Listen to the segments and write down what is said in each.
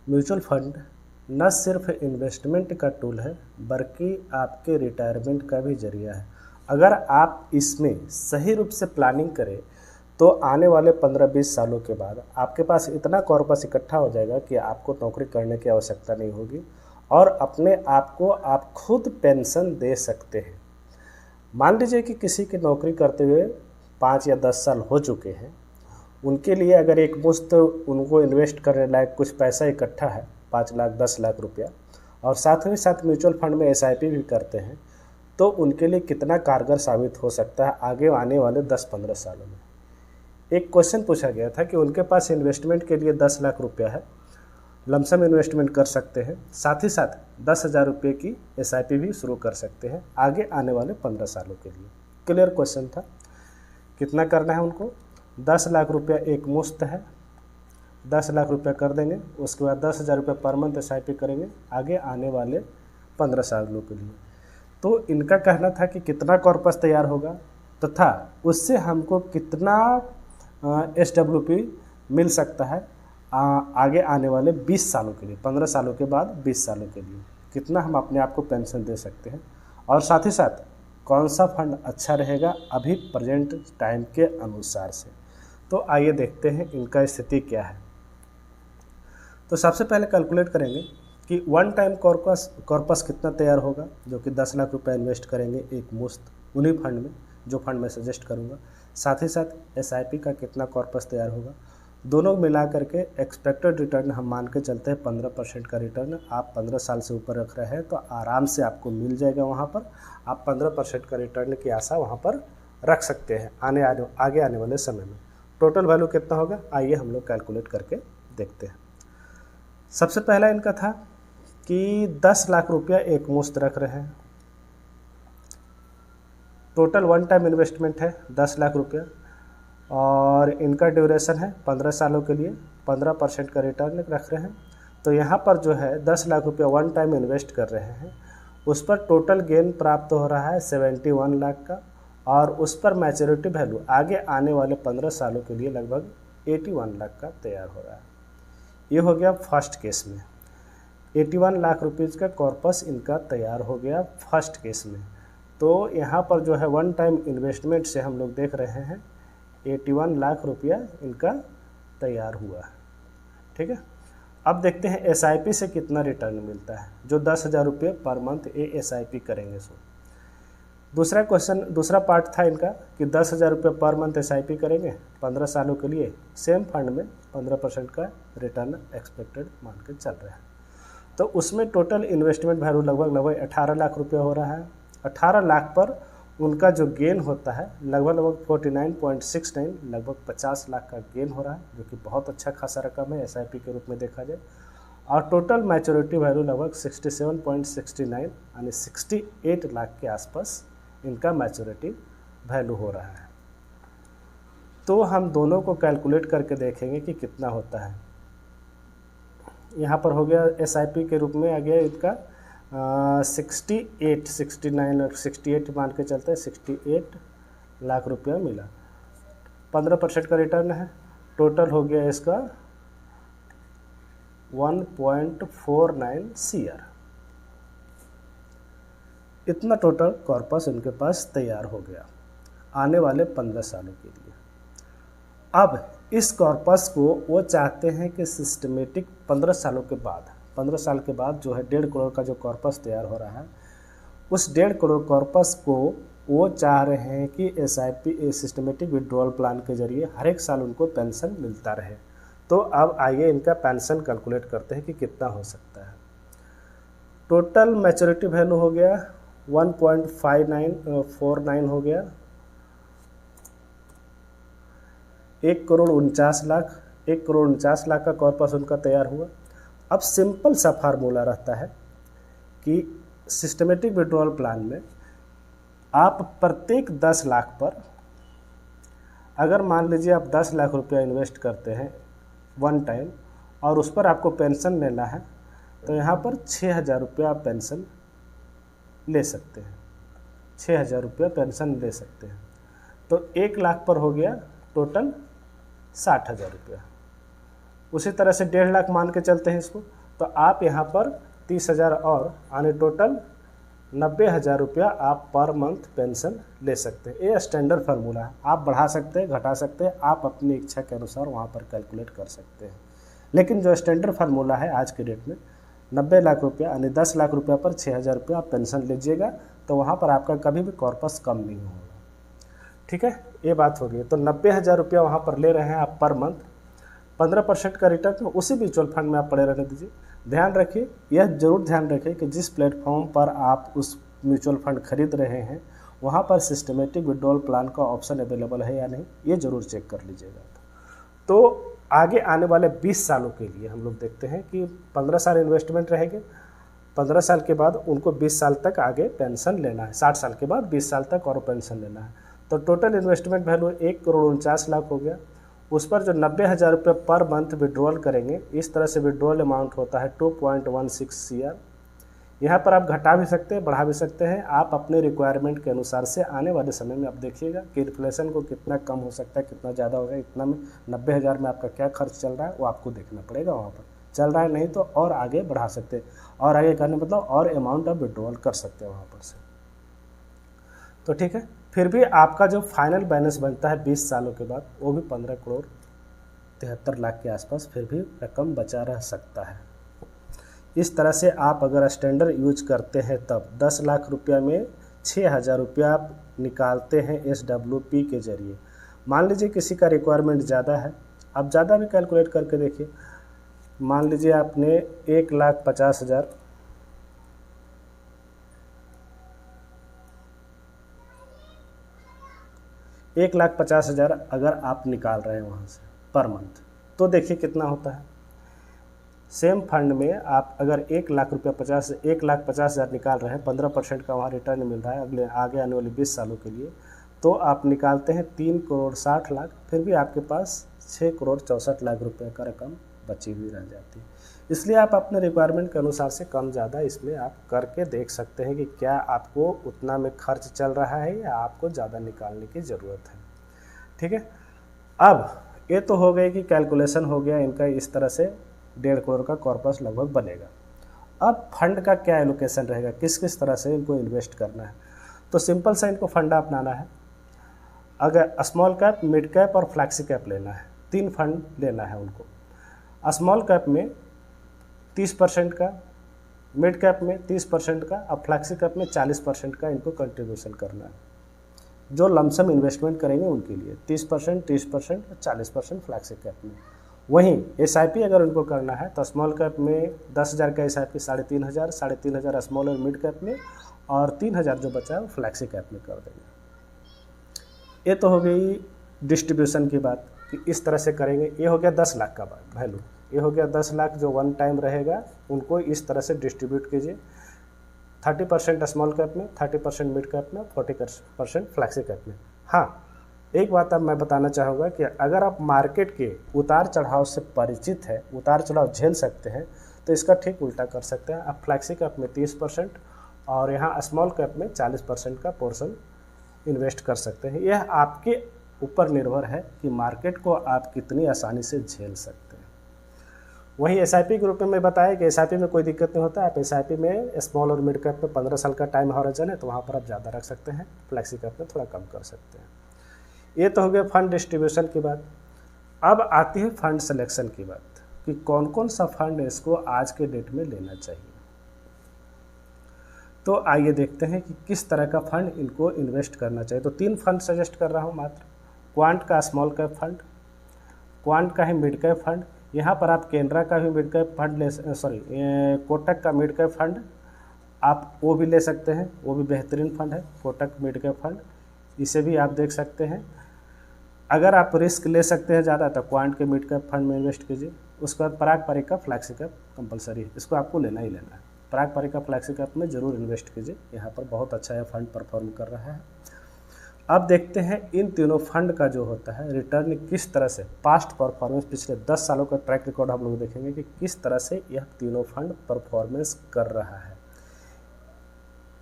Mutual fund न सिर्फ investment का टूल है बल्कि आपके रिटायरमेंट का भी जरिया है। अगर आप इसमें सही रूप से प्लानिंग करें तो आने वाले 15-20 सालों के बाद आपके पास इतना कॉर्पस इकट्ठा हो जाएगा कि आपको नौकरी करने की आवश्यकता नहीं होगी और अपने आप को आप खुद पेंशन दे सकते हैं। मान लीजिए कि किसी की नौकरी करते हुए 5 या 10 साल हो चुके हैं, उनके लिए अगर एक मुश्त उनको इन्वेस्ट करने लायक कुछ पैसा इकट्ठा है, 5 लाख 10 लाख रुपया, और साथ ही साथ म्यूचुअल फंड में SIP भी करते हैं, तो उनके लिए कितना कारगर साबित हो सकता है आगे आने वाले 10-15 सालों में। एक क्वेश्चन पूछा गया था कि उनके पास इन्वेस्टमेंट के लिए 10 लाख रुपया है, लमसम इन्वेस्टमेंट कर सकते हैं, साथ ही साथ 10,000 रुपये की SIP भी शुरू कर सकते हैं आगे आने वाले 15 सालों के लिए। क्लियर क्वेश्चन था। कितना करना है उनको? 10 लाख रुपया एक मुश्त है, 10 लाख रुपया कर देंगे, उसके बाद 10,000 रुपये पर मंथ SIP करेंगे आगे आने वाले 15 सालों के लिए। तो इनका कहना था कि कितना कॉर्पस तैयार होगा तथा उससे हमको कितना SWP मिल सकता है आगे आने वाले 20 सालों के लिए, 15 सालों के बाद 20 सालों के लिए कितना हम अपने आप को पेंशन दे सकते हैं, और साथ ही साथ कौन सा फंड अच्छा रहेगा अभी प्रेजेंट टाइम के अनुसार से। तो आइए देखते हैं इनका स्थिति क्या है। तो सबसे पहले कैलकुलेट करेंगे कि वन टाइम कॉर्पस कितना तैयार होगा, जो कि 10 लाख रुपए इन्वेस्ट करेंगे एक मुश्त उन्हीं फंड में जो फंड मैं सजेस्ट करूंगा। साथ ही साथ SIP का कितना कॉर्पस तैयार होगा, दोनों मिला करके एक्सपेक्टेड रिटर्न हम मान के चलते हैं 15% का रिटर्न। आप 15 साल से ऊपर रख रहे हैं तो आराम से आपको मिल जाएगा, वहाँ पर आप 15% का रिटर्न की आशा वहाँ पर रख सकते हैं आगे आने वाले समय में। टोटल वैल्यू कितना होगा आइए हम लोग कैलकुलेट करके देखते हैं। सबसे पहला इनका था कि 10 लाख रुपया एक मुश्त रख रहे हैं, टोटल वन टाइम इन्वेस्टमेंट है 10 लाख रुपया और इनका ड्यूरेशन है 15 सालों के लिए, 15% का रिटर्न रख रहे हैं। तो यहाँ पर जो है 10 लाख रुपया वन टाइम इन्वेस्ट कर रहे हैं, उस पर टोटल गेन प्राप्त हो रहा है 71 लाख का, और उस पर मैच्योरिटी वैल्यू आगे आने वाले 15 सालों के लिए लगभग 81 लाख का तैयार हो रहा है। ये हो गया फर्स्ट केस में, 81 लाख रुपीज़ का कॉर्पस इनका तैयार हो गया फर्स्ट केस में। तो यहाँ पर जो है वन टाइम इन्वेस्टमेंट से हम लोग देख रहे हैं 81 लाख रुपया इनका तैयार हुआ है। ठीक है, अब देखते हैं SIP से कितना रिटर्न मिलता है, जो 10,000 रुपये पर मंथ ये SIP करेंगे। सो दूसरा पार्ट था इनका कि 10,000 रुपये पर मंथ SIP करेंगे 15 सालों के लिए, सेम फंड में 15% का रिटर्न एक्सपेक्टेड मान के चल रहा है। तो उसमें टोटल इन्वेस्टमेंट वैल्यू लगभग 18 लाख रुपया हो रहा है। 18 लाख पर उनका जो गेन होता है लगभग 49.69, लगभग 50 लाख का गेन हो रहा है, जो कि बहुत अच्छा खासा रकम है SIP के रूप में देखा जाए। और टोटल मैच्योरिटी वैल्यू लगभग 67.69 यानी 68 लाख के आसपास इनका मैच्योरिटी वैल्यू हो रहा है। तो हम दोनों को कैलकुलेट करके देखेंगे कि कितना होता है। यहाँ पर हो गया SIP के रूप में आ गया इनका 68, 69 और 68 मान के चलते हैं, 68 लाख रुपया मिला, 15% का रिटर्न है। टोटल हो गया इसका 1.49 CR। इतना टोटल कॉर्पस इनके पास तैयार हो गया आने वाले 15 सालों के लिए। अब इस कॉर्पस को वो चाहते हैं कि सिस्टमेटिक 15 सालों के बाद, 15 साल के बाद जो है 1.5 करोड़ का जो कॉर्पस तैयार हो रहा है, उस 1.5 करोड़ कॉर्पस को वो चाह रहे हैं कि SIP सिस्टमेटिक विड्रॉल प्लान के जरिए हर एक साल उनको पेंशन मिलता रहे। तो अब आइए इनका पेंशन कैलकुलेट करते हैं कि कितना हो सकता है। टोटल मैच्योरिटी वैल्यू हो गया 1.5949 हो गया, 1,49,00,000 का कॉर्पस उनका तैयार हुआ। अब सिंपल सा फार्मूला रहता है कि सिस्टमेटिक विड्रॉल प्लान में आप प्रत्येक 10 लाख पर, अगर मान लीजिए आप 10 लाख रुपया इन्वेस्ट करते हैं वन टाइम और उस पर आपको पेंशन लेना है, तो यहाँ पर 6,000 रुपया आप पेंशन ले सकते हैं, 6,000 रुपया पेंशन ले सकते हैं। तो 1 लाख पर हो गया टोटल 60,000 रुपया। उसी तरह से 1.5 लाख मान के चलते हैं इसको, तो आप यहाँ पर 30,000 और यानी टोटल 90,000 रुपया आप पर मंथ पेंशन ले सकते हैं। ये स्टैंडर्ड फार्मूला है, आप बढ़ा सकते हैं, घटा सकते हैं, आप अपनी इच्छा के अनुसार वहाँ पर कैलकुलेट कर सकते हैं। लेकिन जो स्टैंडर्ड फार्मूला है आज के डेट में 90 लाख रुपया यानी 10 लाख रुपया पर 6,000 रुपया आप पेंशन लीजिएगा, तो वहाँ पर आपका कभी भी कॉर्पस कम नहीं होगा। ठीक है, ये बात होगी। तो 90,000 रुपया वहाँ पर ले रहे हैं आप पर मंथ, 15% का रिटर्न उसी म्यूचुअल फंड में आप पड़े रहने दीजिए। ध्यान रखिए, यह जरूर ध्यान रखिए कि जिस प्लेटफॉर्म पर आप उस म्यूचुअल फंड खरीद रहे हैं वहाँ पर सिस्टमेटिक विड्रॉल प्लान का ऑप्शन अवेलेबल है या नहीं, ये ज़रूर चेक कर लीजिएगा। तो आगे आने वाले 20 सालों के लिए हम लोग देखते हैं कि 15 साल इन्वेस्टमेंट रहेंगे, 15 साल के बाद उनको 20 साल तक आगे पेंशन लेना है, 60 साल के बाद 20 साल तक और पेंशन लेना है। तो टोटल इन्वेस्टमेंट वैल्यू 1,49,00,000 हो गया। उस पर जो 90,000 रुपये पर मंथ विड्रॉल करेंगे, इस तरह से विड्रॉल अमाउंट होता है 2.16 CR। यहाँ पर आप घटा भी सकते हैं, बढ़ा भी सकते हैं, आप अपने रिक्वायरमेंट के अनुसार से। आने वाले समय में आप देखिएगा कि इन्फ्लेशन को कितना कम हो सकता है, कितना ज़्यादा होगा, इतना में 90,000 में आपका क्या खर्च चल रहा है वो आपको देखना पड़ेगा। वहाँ पर चल रहा है नहीं तो और आगे बढ़ा सकते हैं, और आगे करने मतलब और अमाउंट आप विड्रॉल कर सकते हैं वहाँ पर से। तो ठीक है, फिर भी आपका जो फाइनल बैलेंस बनता है 20 सालों के बाद वो भी 15,73,00,000 के आसपास फिर भी रकम बचा रह सकता है। इस तरह से आप अगर स्टैंडर्ड यूज करते हैं तब 10 लाख रुपया में 6,000 रुपया आप निकालते हैं SWP के ज़रिए। मान लीजिए किसी का रिक्वायरमेंट ज़्यादा है, आप ज़्यादा भी कैलकुलेट करके देखिए। मान लीजिए आपने 1,50,000 1,50,000 अगर आप निकाल रहे हैं वहाँ से पर मंथ, तो देखिए कितना होता है। सेम फंड में आप अगर 1,50,000 निकाल रहे हैं, 15% का वहाँ रिटर्न मिल रहा है अगले आगे आने वाले 20 सालों के लिए, तो आप निकालते हैं 3,60,00,000, फिर भी आपके पास 6,64,00,000 रुपये का रकम बची हुई रह जाती है। इसलिए आप अपने रिक्वायरमेंट के अनुसार से कम ज़्यादा इसमें आप करके देख सकते हैं कि क्या आपको उतना में खर्च चल रहा है या आपको ज़्यादा निकालने की ज़रूरत है। ठीक है, अब ये तो हो गई कि कैलकुलेशन हो गया इनका, इस तरह से 1.5 करोड़ का कॉर्पस लगभग बनेगा। अब फंड का क्या एलोकेशन रहेगा, किस किस तरह से इनको इन्वेस्ट करना है, तो सिंपल सा इनको फंडा अपनाना है। अगर स्मॉल कैप, मिड कैप और फ्लैक्सी कैप लेना है, 3 फंड लेना है उनको। स्मॉल कैप में 30% का, मिड कैप में 30% का, अब फ्लैक्सी कैप में 40% का इनको कंट्रीब्यूशन करना है। जो लमसम इन्वेस्टमेंट करेंगे उनके लिए 30%, 30% और 40% फ्लैक्सी कैप में। वहीं SIP अगर उनको करना है तो स्मॉल कैप में 10,000 का SIP 3,500, 3,500 स्मॉल और मिड कैप में, और 3,000 जो बचा है वो फ्लैक्सी कैप में कर देंगे। ये तो हो गई डिस्ट्रीब्यूशन की बात कि इस तरह से करेंगे। ये हो गया 10 लाख का वैल्यू, ये हो गया 10 लाख जो वन टाइम रहेगा, उनको इस तरह से डिस्ट्रीब्यूट कीजिए। 30% स्मॉल कैप में, 30% मिड कैप में, 40% फ्लैक्सी कैप में। हाँ, एक बात अब मैं बताना चाहूँगा कि अगर आप मार्केट के उतार चढ़ाव से परिचित है, उतार चढ़ाव झेल सकते हैं, तो इसका ठीक उल्टा कर सकते हैं। आप फ्लैक्सी कैप में 30% और यहाँ स्मॉल कैप में 40% का पोर्शन इन्वेस्ट कर सकते हैं। यह आपके ऊपर निर्भर है कि मार्केट को आप कितनी आसानी से झेल सकते हैं। वहीं SIP के रूप में मैं बताया कि SIP में कोई दिक्कत नहीं होता। आप SIP में स्मॉल और मिड कैप में 15 साल का टाइम हॉरिजन है, तो वहाँ पर आप ज़्यादा रख सकते हैं, फ्लैक्सी कैप में थोड़ा कम कर सकते हैं। ये तो हो गया फंड डिस्ट्रीब्यूशन की बात। अब आती है फंड सिलेक्शन की बात कि कौन कौन सा फंड इसको आज के डेट में लेना चाहिए। तो आइए देखते हैं कि किस तरह का फंड इनको इन्वेस्ट करना चाहिए। तो 3 फंड सजेस्ट कर रहा हूँ मात्र। क्वांट का स्मॉल कैप फंड, क्वांट का है मिड कैप फंड। यहाँ पर आप केनरा का भी मिड कैप फंड कोटक का मिड कैप फंड आप वो भी ले सकते हैं, वो भी बेहतरीन फंड है कोटक मिड कैप फंड, इसे भी आप देख सकते हैं। अगर आप रिस्क ले सकते हैं ज़्यादा तो क्वांट के मिड कैप फंड में इन्वेस्ट कीजिए। उसके बाद पराग पारिक का फ्लैक्सी कैप कंपलसरी है, इसको आपको लेना ही लेना है। पराग पारिक का फ्लैक्सी कैप में ज़रूर इन्वेस्ट कीजिए, यहाँ पर बहुत अच्छा है फंड परफॉर्म कर रहा है। अब देखते हैं इन तीनों फंड का जो होता है रिटर्न किस तरह से, पास्ट परफॉर्मेंस पिछले 10 सालों का ट्रैक रिकॉर्ड हम लोग देखेंगे कि किस तरह से यह तीनों फंड परफॉर्मेंस कर रहा है।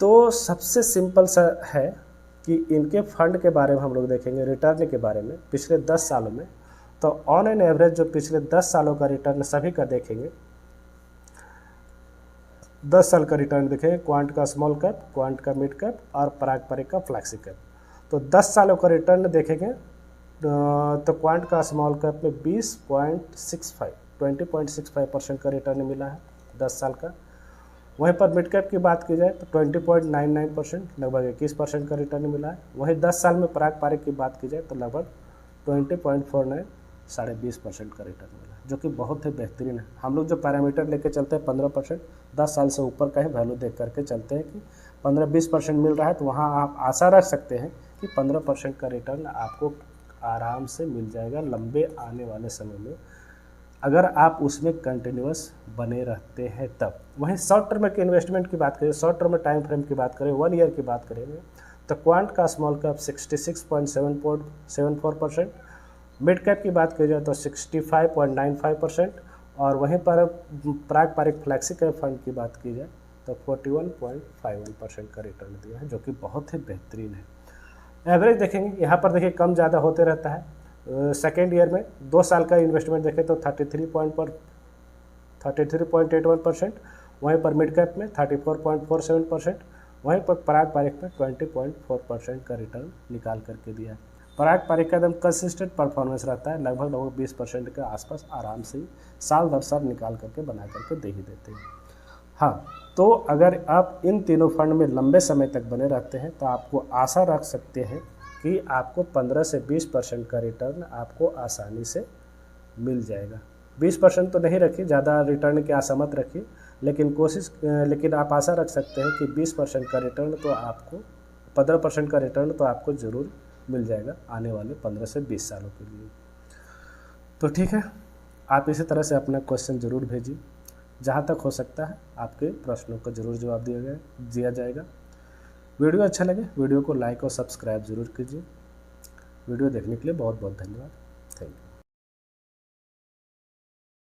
तो सबसे सिंपल सा है कि इनके फंड के बारे में हम लोग देखेंगे, रिटर्न के बारे में पिछले 10 सालों में। तो ऑन एन एवरेज जो पिछले 10 सालों का रिटर्न सभी का देखेंगे 10 साल का रिटर्न देखेंगे, क्वांट का स्मॉल कैप, क्वांट का मिड कैप और पारंपरिक का फ्लैक्सी कैप। तो 10 सालों का रिटर्न देखेंगे तो क्वांट का स्मॉल कैप में 20.65% का रिटर्न मिला है 10 साल का। वहीं पर मिड कैप की बात की जाए तो 20.99%, लगभग 21% का रिटर्न मिला है। वहीं 10 साल में पारंपरिक की बात की जाए तो लगभग 20.49, 20.5% का रिटर्न मिला, जो कि बहुत ही बेहतरीन है। हम लोग जो पैरामीटर लेके चलते हैं 15%, 10 साल से ऊपर का ही वैल्यू देख करके चलते हैं कि 15-20% मिल रहा है, तो वहाँ आप आशा रख सकते हैं कि 15% का रिटर्न आपको आराम से मिल जाएगा लंबे आने वाले समय में, अगर आप उसमें कंटिन्यूस बने रहते हैं तब। वहीं शॉर्ट टर्म की इन्वेस्टमेंट की बात करें, शॉर्ट टर्म टाइम फ्रेम की बात करें, 1 ईयर की बात करेंगे तो क्वांट का स्मॉल कैप 66.74%, मिड कैप की बात की जाए तो 65.95%, और वहीं पर पारंपरिक फ्लैक्सी कैप फंड की बात की जाए तो 41.51% का रिटर्न दिया है, जो कि बहुत ही बेहतरीन है। एवरेज देखेंगे, यहाँ पर देखिए कम ज़्यादा होते रहता है। सेकेंड ईयर में 2 साल का इन्वेस्टमेंट देखें तो 33.81%, वहीं पर मिड कैप में 34.47%, वहीं पर पारंपरिक में 20.4% का रिटर्न निकाल करके दिया है। पारंपरिक का एकदम कंसिस्टेंट परफॉर्मेंस रहता है, लगभग 20% के आसपास आराम से साल दर साल निकाल करके बना करके दे ही देते हैं। हाँ, तो अगर आप इन तीनों फंड में लंबे समय तक बने रहते हैं तो आपको आशा रख सकते हैं कि आपको 15 से 20% का रिटर्न आपको आसानी से मिल जाएगा। 20% तो नहीं रखिए, ज़्यादा रिटर्न की आशा मत रखिए, लेकिन आप आशा रख सकते हैं कि 20% का रिटर्न तो आपको 15% का रिटर्न तो आपको ज़रूर मिल जाएगा आने वाले 15 से 20 सालों के लिए। तो ठीक है, आप इसी तरह से अपना क्वेश्चन ज़रूर भेजिए, जहाँ तक हो सकता है आपके प्रश्नों का ज़रूर जवाब दिया जाएगा। वीडियो अच्छा लगे वीडियो को लाइक और सब्सक्राइब ज़रूर कीजिए। वीडियो देखने के लिए बहुत बहुत धन्यवाद। Thank you.